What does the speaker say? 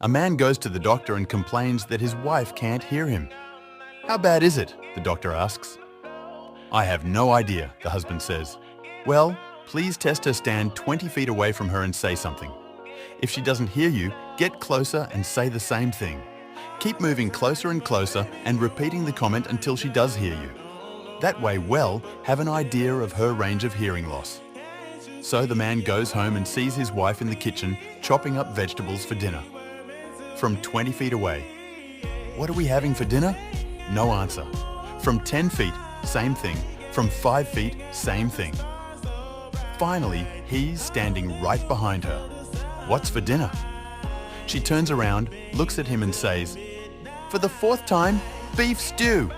A man goes to the doctor and complains that his wife can't hear him. "How bad is it?" the doctor asks. "I have no idea," the husband says. "Well, please test her stand 20 feet away from her and say something. If she doesn't hear you, get closer and say the same thing. Keep moving closer and closer and repeating the comment until she does hear you. That way we'll have an idea of her range of hearing loss." So the man goes home and sees his wife in the kitchen chopping up vegetables for dinner. From 20 feet away. "What are we having for dinner?" No answer. From 10 feet, same thing. From 5 feet, same thing. Finally, he's standing right behind her. "What's for dinner?" She turns around, looks at him and says, "For the 4th time, beef stew."